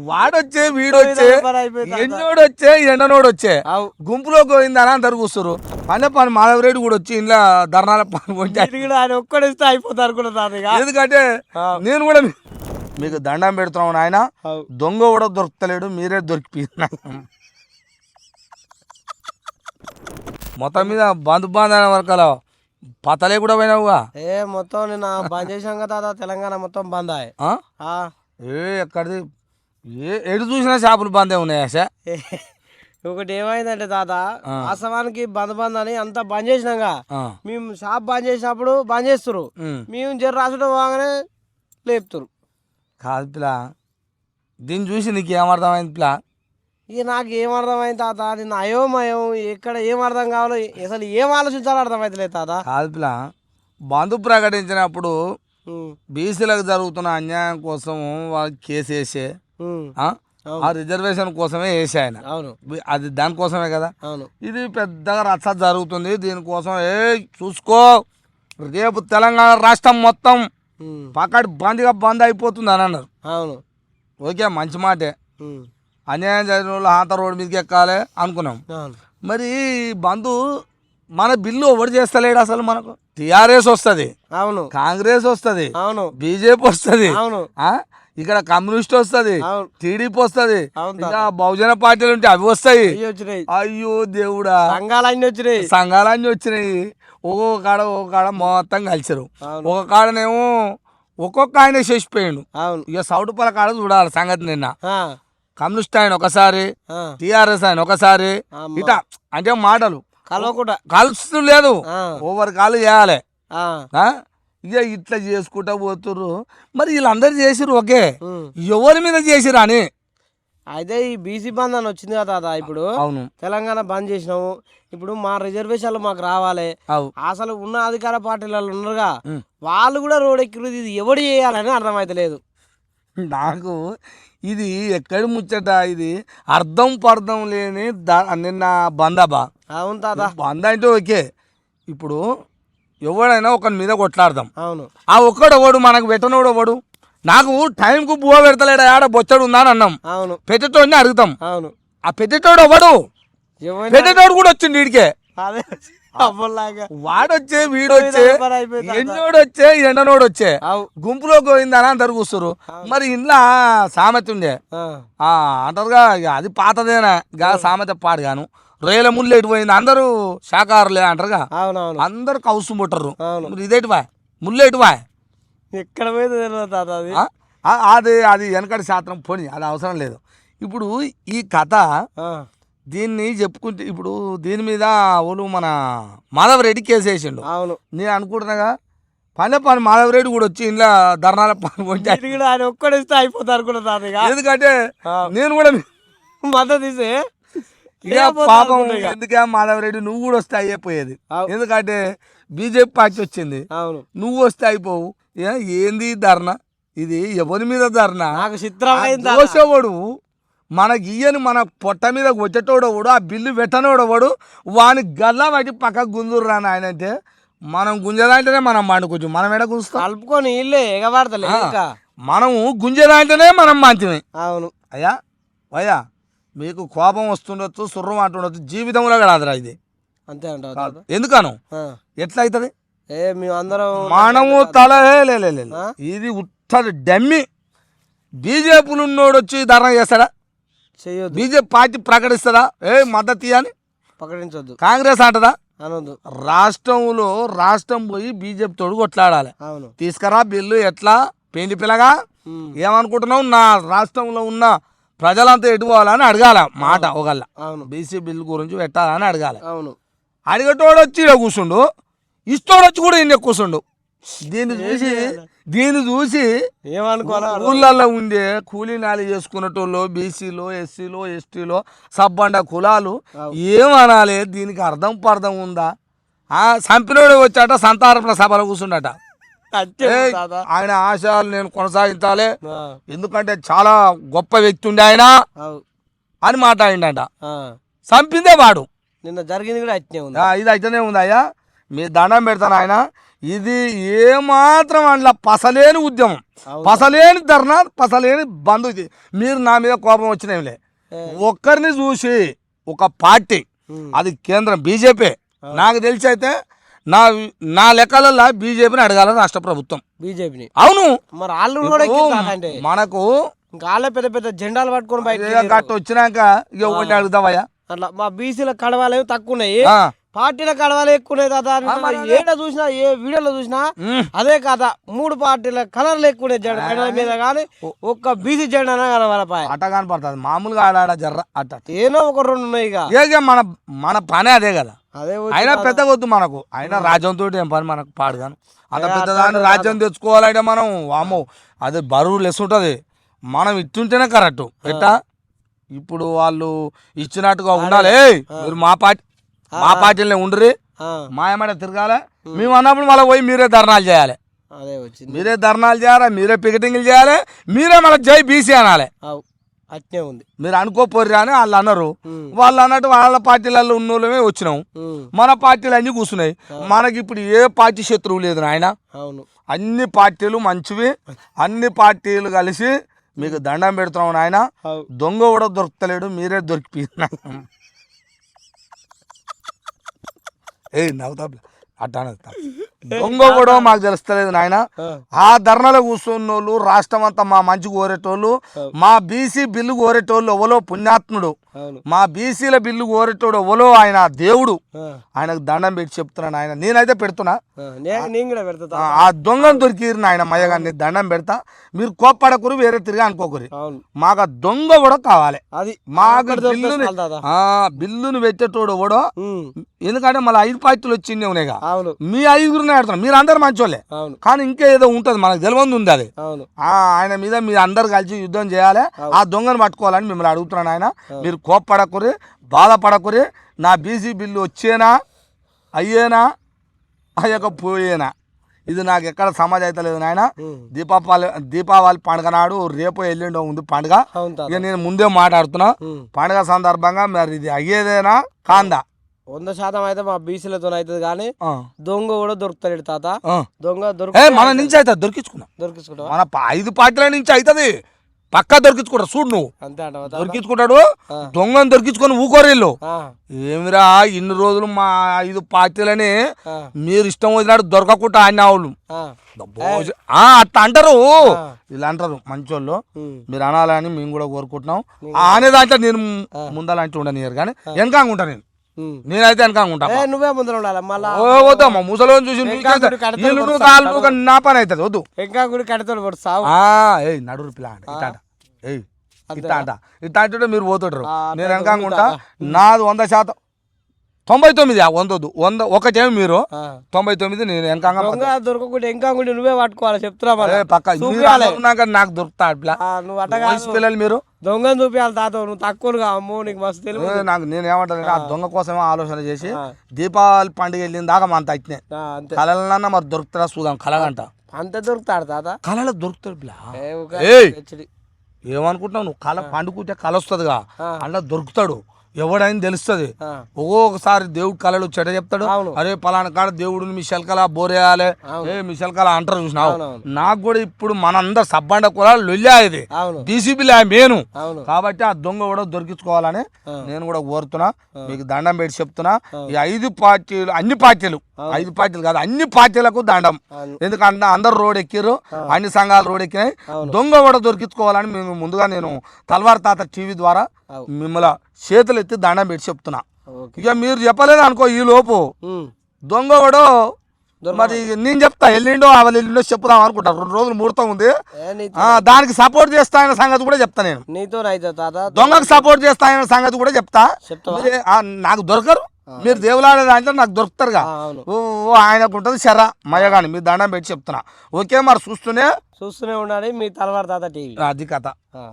వాడొచ్చే వీడొచ్చే ఎండోడొచ్చే ఎండనోడొచ్చే గుంపులోకి పోయిందని అందరు కూర్చురు పని మాధవరెడ్డి కూడా వచ్చి ఇంట్లో ధర్నాల పని ఒక్కడిస్తే అయిపోతారు కూడా ఎందుకంటే నేను కూడా మీకు దండం పెడుతున్నాను ఆయన దొంగ కూడా దొరుకుతలేడు మీరే దొరికిపోయిన మొత్తం మీద బంధు బాంధవ వర్గాల పతలే కూడా పోయినావుగా మొత్తం నేను బంద్ చేసాం కదా తెలంగాణ మొత్తం బంద్ ఎక్కడిది ఎటు చూసినా షాపులు బందే ఉన్నాయా సార్ ఒకటి ఏమైందంటే తాత వాస్తవానికి బంద్ అని అంతా బంద్ చేసినాక మేము షాప్ బంద్ చేసినప్పుడు బంద్ చేస్తారు మేము జర రాసడం బాగానే లేపుతారు కాదు పిల్ల దీన్ని చూసి నీకు ఏమర్థమైంది పిల్ల ఇక నాకు ఏం అర్థమైంది తాత నేను అయోమయం ఎక్కడ ఏం అర్థం కావాలో అసలు ఏం ఆలోచించాలో అర్థమైతలేదు తాత కాదు పిల్ల బంధు ప్రకటించినప్పుడు బీసీలకు జరుగుతున్న అన్యాయం కోసం వాళ్ళకి కేసు వేసే ఆ రిజర్వేషన్ కోసమే వేసే ఆయన అది దానికోసమే కదా ఇది పెద్దగా రచ్చ జరుగుతుంది దీనికోసం చూసుకో రేపు తెలంగాణ రాష్ట్రం మొత్తం పక్కడి బంద్ అయిపోతుంది అని అన్నారు ఓకే మంచి మాటే అన్యాయం జరిగిన వాళ్ళు ఆంత రోడ్డు మీదకి ఎక్కాలి అనుకున్నాం మరి బంధు మన బిల్లు ఎవరు చేస్తలేడు అసలు మనకు టిఆర్ఎస్ వస్తుంది కాంగ్రెస్ వస్తుంది బీజేపీ వస్తుంది ఇక్కడ కమ్యూనిస్ట్ వస్తుంది టీడీపీ వస్తుంది ఇంకా బహుజన పార్టీలు ఉంటే అవి వస్తాయి అయ్యో దేవుడా సంఘాలన్నీ వచ్చినాయి ఒక్కొక్క కాడ మొత్తం కలిసారు ఒక కాడనేమో ఒక్కొక్క ఆయన చేసిపోయాడు ఇక సౌటుపల కాడ చూడాలి సంగతి నిన్న కమ్యూనిస్ట్ ఆయన ఒకసారి టిఆర్ఎస్ ఆయన ఒకసారి ఇట అంటే మాటలు కలుస్తూ లేదు ఓవర్ కాలు చేయాలి ఇక ఇట్లా చేసుకుంటా పోతుర్రు మరి వీళ్ళందరూ చేసిరు ఓకే ఎవరి మీద చేసిరు అని అయితే ఈ బీసీ బంద్ అని వచ్చింది కదా ఇప్పుడు తెలంగాణ బంద్ చేసినాము ఇప్పుడు మా రిజర్వేషన్లు మాకు రావాలి అసలు ఉన్న అధికార పార్టీలలో ఉన్నారుగా వాళ్ళు కూడా రోడ్ ఎక్కిరు ఇది ఎవడు చేయాలని అర్థమైతలేదు నాకు ఇది ఎక్కడి ముచ్చట ఇది అర్థం పర్థం లేని నిన్న బందబా అవును తాత బంద అంటే ఓకే ఇప్పుడు ఎవడైనా ఒకరి మీద కొట్లాడదాం ఆ ఒక్కడోడు మనకు పెట్టనోడు ఎవడు నాకు టైంకు బువ్వ పెడతలేడా ఆడ బొచ్చడు ఉందా అని అన్నాం పెట్టేటోడిని అడుగుతాం ఆ పెట్టేటోడు ఎవడు పెట్టేటోడు కూడా వచ్చింది వీడికే వాడొచ్చే వీడొచ్చే ఎండోడొచ్చే ఎండనోడొచ్చే గుంపులోకి పోయిందని అందరు కూర్చురు మరి ఇంట్లో సామెత ఉండే అంటారుగా అది పాతదేనా గా సామెత పాడుగాను రొయ్యల ముళ్ళు ఎటు పోయింది అందరూ శాకాహారులే అంటారుగా అందరు కౌసు ముట్టరు ఇదేటివా ముళ్ళు ఎటువా ఎక్కడ పోయింది అది వెనకటి శాస్త్రం పోని అది అవసరం లేదు ఇప్పుడు ఈ కథ దీన్ని చెప్పుకుంటే ఇప్పుడు దీని మీద వాళ్ళు మన మాధవరెడ్డి కేసు వేసిండు నేను అనుకుంటున్నాగా పని మాధవరెడ్డి కూడా వచ్చి ఇంట్లో ధర్నాల పని ఒక్కడిస్తే అయిపోతారు కూడా ఎందుకంటే నేను కూడా మద్దతు ఇస్తే పాపం ఎందుకే మాధవరెడ్డి నువ్వు కూడా వస్తే అయిపోయేది ఎందుకంటే బీజేపీ పార్టీ వచ్చింది నువ్వు వస్తే అయిపోవు ఏంది ధర్నా ఇది ఎవరి మీద ధర్నా దోషవాడు మనకి ఇయ్యని మన పొట్ట మీద వచ్చేటోడవాడు ఆ బిల్లు పెట్టనోడవాడు వాని గల్లా బట్టి పక్కకు గుంజురు రాని ఆయన అంటే మనం గుంజదాంటేనే మనం పండుకోవచ్చు మనం ఎడ గుంజుతాం కలుపుకొని ఇల్లే ఎగబడతలే మనము గుంజదాంటేనే మనం మంచిమే అయ్యా మీకు కోపం వస్తుండొచ్చు సుర్రం అంటుండొచ్చు జీవితంలో కలదురా ఇది అంతే అంటారు ఎందుకను ఎట్లా అవుతుంది మనము ఇది ఉత్తర డమ్మి బీజేపీలు ఉన్నోడు వచ్చి ధర్నా చేస్తాడా బీజేపీ పార్టీ ప్రకటిస్తుందా మద్దతు అని ప్రకటించొద్దు కాంగ్రెస్ అంటదా అనొద్దు రాష్ట్రం పోయి బీజేపీ తోడు కొట్లాడాలి తీసుకురా బిల్లు ఎట్లా పెండి పిల్లగా ఏమనుకుంటున్నావు నా రాష్ట్రంలో ఉన్న ప్రజలంతా ఎటు పోవాలని అడగాల మాట ఒకళ్ళ బీసీ బిల్లు గురించి పెట్టాలని అడగాలి అడిగేటోడు వచ్చి ఇలా కూర్చుండు ఇష్టోడు వచ్చి కూడా ఈయన కూర్చుండు దీన్ని చూసి ఊళ్ళల్లో ఉండే కూలీ నాలి చేసుకునేటోళ్ళు బీసీలో ఎస్సీలో ఎస్టీలో సబ్బండ కులాలు ఏమనాలి దీనికి అర్థం పర్థం ఉందా చంపినోడు వచ్చాట సంతారపణ సభలో కూర్చుండట ఆయన ఆశయాలు నేను కొనసాగించాలి ఎందుకంటే చాలా గొప్ప వ్యక్తి ఉండే ఆయన అని మాట్లాడిండట చంపిందే వాడు నిన్న జరిగింది కూడా ఇది అయితేనే ఉంది అయ్యా మీ దండం పెడతాను ఆయన ఇది ఏమాత్రం అందులో పసలేని ఉద్యమం, పసలేని ధర్నా, పసలేని బంధు. ఇది మీరు నా మీద కోపం వచ్చినవిలే, ఒక్కరిని చూసి ఒక పార్టీ, అది కేంద్రం బీజేపీ, నాకు తెలిసి అయితే నా లెక్కలలో బీజేపీని అడగాల రాష్ట్ర ప్రభుత్వం, బీజేపీని. అవును, మరి వాళ్ళు కూడా ఎక్కిస్తారంటే మనకు వాళ్ళే పెద్ద పెద్ద జెండాలు పట్టుకొని బయట గట్ట వచ్చినాక ఇక ఒకటి అడుగుతావయ్యా. అట్లా మా బీసీల కడవాలు తక్కువ ఉన్నాయి, పార్టీల కడవాలు ఎక్కువ ఉన్నాయి తాత. ఏడ చూసినా ఏ వీడియోలో చూసినా అదే కాదా, 3 పార్టీల కలర్లు ఎక్కువ ఉన్నాయి జెండా మీద, కానీ ఒక్క బీసీ జెండా కనవాలపాయ అట్ట కనపడుతుంది. మామూలుగా ఆడాడ జర్ర అట్ట ఏనో ఒక 2 ఉన్నాయి. ఇక మన పనే అదే కదా, అదే అయినా పెద్దగా వద్దు మనకు, అయినా రాజ్యంతో ఏం పని మనకు పాడుగాను. అంత పెద్దదాన్ని రాజ్యం తెచ్చుకోవాలంటే మనం వామో అది బరువు లెస్ ఉంటుంది. మనం ఇట్టుంటేనే కరెక్ట్. ఎట్టా ఇప్పుడు వాళ్ళు ఇచ్చినట్టుగా ఉండాలి. మీరు మా పార్టీలనే ఉండ్రి, మాయమాట తిరగాలి. మేము అన్నప్పుడు మళ్ళీ పోయి మీరే ధర్నాలు చేయాలి, మీరే ధర్నాలు చేయాలి, మీరే పికెటింగ్లు చేయాలి, మీరే మళ్ళీ జై బీసీ అనాలి. అట్నే ఉంది, మీరు అనుకోపోర్రా అని వాళ్ళు అన్నారు. వాళ్ళు అన్నట్టు వాళ్ళ పార్టీలలో ఉన్న వాళ్ళమే వచ్చినాం, మన పార్టీలు అన్ని కూర్చున్నాయి. మనకి ఇప్పుడు ఏ పార్టీ శత్రువు లేదు నాయన. అన్ని పార్టీలు మంచివి, అన్ని పార్టీలు కలిసి మీకు దండం పెడుతున్నాం నాయన. దొంగ కూడా దొరుకుతలేడు, మీరే దొరికిపోయినా. నవ్వుతా అట్టా దొంగ కూడా మాకు తెలుస్తలేదు నాయన. ఆ ధర్నాలో కూర్చున్న వాళ్ళు, రాష్ట్రం అంతా మా మంచి కోరేటోళ్ళు, మా బీసీ బిల్లు కోరేటోళ్ళు ఎవరో పుణ్యాత్ముడు, మా బీసీల బిల్లు కోరేటోడు ఎవరో ఆయన దేవుడు. ఆయనకు దండం పెట్టి చెప్తున్నాను ఆయన, నేనైతే పెడుతున్నా. ఆ దొంగను దొరికిరు నాయన మయ్యగాన్ని దండం పెడతా. మీరు కోప్పడకురు, వేరే తిరిగి అనుకోకరు. మాకు ఆ దొంగ కూడా కావాలి. మాకు బిల్లును పెట్టేటోడు ఎవడో, ఎందుకంటే మళ్ళీ 5 పార్టీలు వచ్చింది ఉన్నాయిగా, మీ 5గురిని ఆడుతున్నాం. మీరు అందరు మంచోళ్ళే, కానీ ఇంకా ఏదో ఉంటది మనకు తెలియదు ఉంది అది. ఆయన మీద మీరు అందరు కలిసి యుద్ధం చేయాలి, ఆ దొంగను పట్టుకోవాలని మిమ్మల్ని అడుగుతున్నాను ఆయన. మీరు కోప్పడకురి, బాధపడకురి. నా బీసీ బిల్లు వచ్చేనా, అయ్యేనా, అయ్యకపోయేనా, ఇది నాకు ఎక్కడ సమాజం అయితే లేదు నాయన. దీపావళి పండుగ నాడు రేపు ఎల్లుండో ఉంది పండుగ. ఇక నేను ముందే మాట్లాడుతున్నా, పండుగ సందర్భంగా మరి ఇది అయ్యేదేనా కాందా? 100% అయితే మా బీసీలతో అవుతుంది, కానీ దొంగ కూడా దొరుకుతాడు తాత. దొంగ మన నుంచి అయితే దొరికించుకుంటా, మన 5 పార్టీల నుంచి అవుతుంది పక్కా దొరికించుకుంటా. చూడు నువ్వు అంతే దొరికించుకుంటాడు, దొంగను దొరికించుకొని ఊకోరేళ్ళు. ఏమిరా ఇన్ని రోజులు మా 5 పార్టీలని మీరు ఇష్టం వచ్చినట్టు దొరకకుండా ఆడిన వాళ్ళు అట్లా అంటారు. ఇలా అంటారు మంచోళ్ళు, మీరు అనాలని మేము కూడా కోరుకుంటున్నాం. అనేదాంట్లో నేను ముందలాంటి ఉండనియరు, కానీ వెనకాంగా ఉంటా నేనైతే వెనకాంగా ఉంటా. నువ్వే ముందర ఉండాలి. వద్దమ్మా ముసలో చూసి నా పని అవుతుంది. వద్దు నడురు పిల్ల ఇట్లా అంట ఇట్లా అంటే మీరు పోతుంటారు, నేను వెనకాంగా ఉంటా. నాది 100%, 99 వందొద్దు, 100 ఒకటేమి మీరు 99 నేను వెనకాంగా దొరకకుండా వెనకాంగా నువ్వే పట్టుకోవాలి చెప్తున్నా. పక్క నాకు దొరుకుతా పిల్లలు మీరు దొంగను చూపించాలి తాత. నువ్వు తక్కువగా అమ్మో నీకు మస్తు తెలుగు. నాకు నేను ఏమంటాను, ఆ దొంగ కోసమే ఆలోచన చేసి దీపావళి పండుగ వెళ్ళిన దాకా మన తగ్గినాయి కళలన్నా మరి దొరుకుతారా చూద్దాం. కళగంట అంతే దొరుకుతాడు తాత, కళలో దొరుకుతాడు పిల్ల. ఏమనుకుంటున్నావు నువ్వు? కళ పండుకుంటే కళ వస్తుందిగా, అలా దొరుకుతాడు. ఎవడైనా తెలుస్తుంది. ఒక్కొక్కసారి దేవుడు కళలు చెడ్డ చెప్తాడు. అరే పలానా కాడ దేవుడు మీ శల్కలా బోరేయాలి, మీ శల్కలా అంటారు చూసినావు. నాకు కూడా ఇప్పుడు మనందరు సబ్బండ కూడా లొల్లా ఇది డీసీపీ మేను కాబట్టి ఆ దొంగ కూడా దొరికించుకోవాలని నేను కూడా కోరుతున్నా. మీకు దండం పెట్టి చెప్తున్నా. ఈ 5 పార్టీలు, అన్ని పార్టీలు, 5 పార్టీలు కాదు అన్ని పార్టీలకు దండం. ఎందుకంటే అందరు రోడ్ ఎక్కిరు, అన్ని సంఘాలు రోడ్ ఎక్కినాయి. దొంగ కూడా దొరికించుకోవాలని మేము ముందుగా నేను తల్వార్ తాత టీవీ ద్వారా మిమ్మల్ని చేతులు ఎత్తి దండం పెట్టి చెప్తున్నా. ఇక మీరు చెప్పలేదు అనుకో ఈ లోపు దొంగ కూడా మరి నేను చెప్తా. ఎల్లిండో అవల్ ఎల్లిండో చెప్పుదాం అనుకుంటా. 2 రోజులు ముహూర్తం ఉంది, దానికి సపోర్ట్ చేస్తా అనే సంగతి కూడా చెప్తా. నేను నీతో దొంగకు సపోర్ట్ చేస్తా అనే సంగతి కూడా చెప్తా. నాకు దొరకరు, మీరు దేవులాడే దాంట్లో నాకు దొరుకుతారుగా. ఆయనకు ఉంటుంది శర్రా మయ్యగాని మీరు దండం పెట్టి చెప్తున్నా. ఓకే మరి చూస్తూనే ఉండాలి మీ తలవారు తాత టీవీ. అది కథ.